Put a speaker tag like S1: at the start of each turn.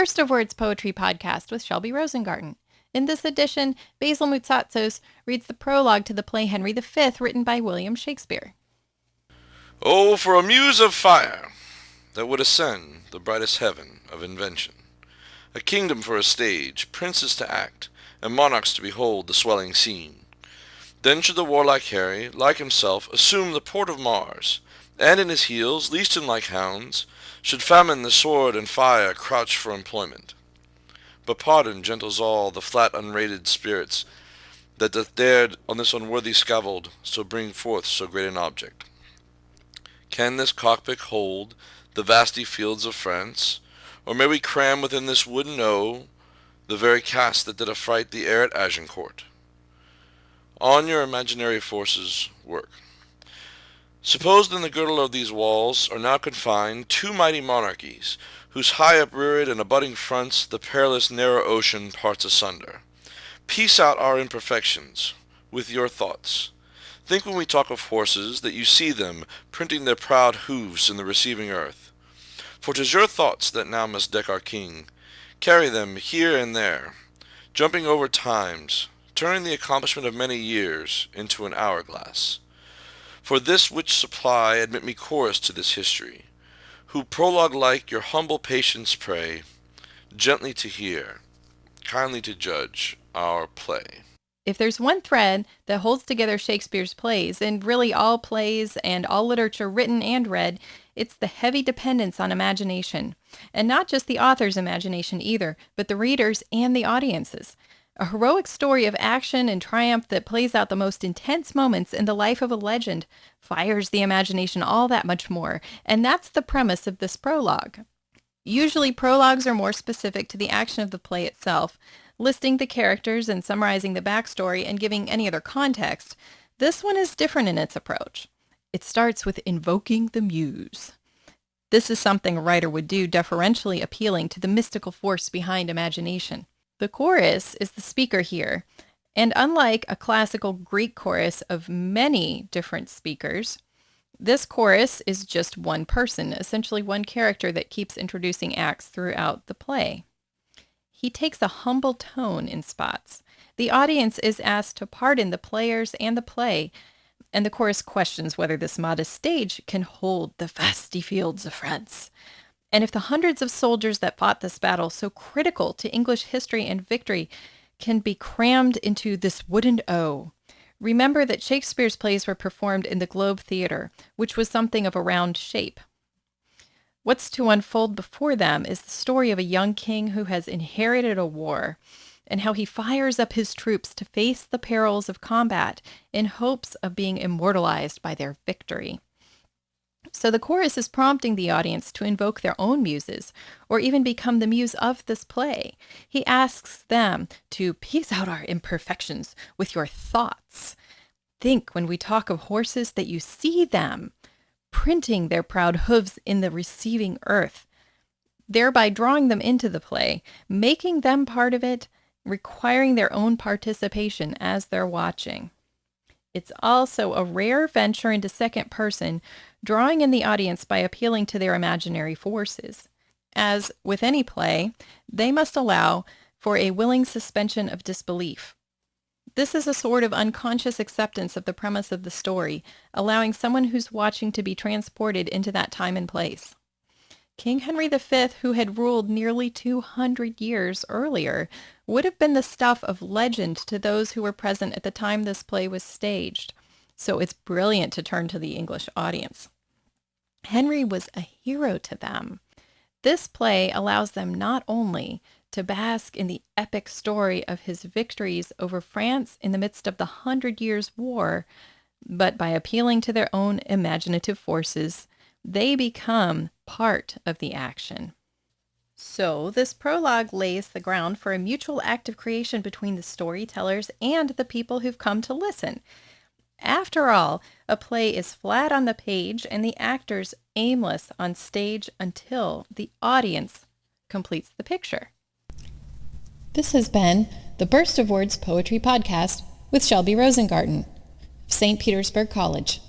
S1: Burst of Words Poetry Podcast with Shelby Rosengarten. In this edition, Basil Moutsatsos reads the prologue to the play Henry V, written by William Shakespeare.
S2: Oh, for a muse of fire that would ascend the brightest heaven of invention, a kingdom for a stage, princes to act, and monarchs to behold the swelling scene. Then should the warlike Harry, like himself, assume the port of Mars, and in his heels, leaston like hounds, should famine the sword and fire crouch for employment. But pardon, gentle Zal, the flat unrated spirits that doth dared on this unworthy scaffold so bring forth so great an object. Can this cockpit hold the vasty fields of France, or may we cram within this wooden O the very cast that did affright the air at Agincourt? On your imaginary forces work. Suppose in the girdle of these walls are now confined two mighty monarchies, whose high upreared and abutting fronts the perilous narrow ocean parts asunder. Piece out our imperfections with your thoughts. Think when we talk of horses that you see them printing their proud hoofs in the receiving earth. For 'tis your thoughts that now must deck our king. Carry them here and there, jumping over times, turning the accomplishment of many years into an hourglass. For this which supply admit me chorus to this history, who prologue-like your humble patience pray, gently to hear, kindly to judge our play.
S1: If there's one thread that holds together Shakespeare's plays, and really all plays and all literature written and read, it's the heavy dependence on imagination. And not just the author's imagination either, but the readers and the audience's. A heroic story of action and triumph that plays out the most intense moments in the life of a legend fires the imagination all that much more, and that's the premise of this prologue. Usually prologues are more specific to the action of the play itself, listing the characters and summarizing the backstory and giving any other context. This one is different in its approach. It starts with invoking the muse. This is something a writer would do, deferentially appealing to the mystical force behind imagination. The chorus is the speaker here, and unlike a classical Greek chorus of many different speakers, this chorus is just one person, essentially one character that keeps introducing acts throughout the play. He takes a humble tone in spots. The audience is asked to pardon the players and the play, and the chorus questions whether this modest stage can hold the vasty fields of France. And if the hundreds of soldiers that fought this battle, so critical to English history and victory, can be crammed into this wooden O. Remember that Shakespeare's plays were performed in the Globe Theatre, which was something of a round shape. What's to unfold before them is the story of a young king who has inherited a war, and how he fires up his troops to face the perils of combat in hopes of being immortalized by their victory. So the chorus is prompting the audience to invoke their own muses, or even become the muse of this play. He asks them to piece out our imperfections with your thoughts. Think when we talk of horses that you see them, printing their proud hooves in the receiving earth, thereby drawing them into the play, making them part of it, requiring their own participation as they're watching. It's also a rare venture into second person, drawing in the audience by appealing to their imaginary forces. As with any play, they must allow for a willing suspension of disbelief. This is a sort of unconscious acceptance of the premise of the story, allowing someone who's watching to be transported into that time and place. King Henry V, who had ruled nearly 200 years earlier, would have been the stuff of legend to those who were present at the time this play was staged, so it's brilliant to turn to the English audience. Henry was a hero to them. This play allows them not only to bask in the epic story of his victories over France in the midst of the 100 Years' War, but by appealing to their own imaginative forces, they become part of the action. So this prologue lays the ground for a mutual act of creation between the storytellers and the people who've come to listen. After all, a play is flat on the page and the actors aimless on stage until the audience completes the picture. This has been the Burst of Words Poetry Podcast with Shelby Rosengarten of St. Petersburg College.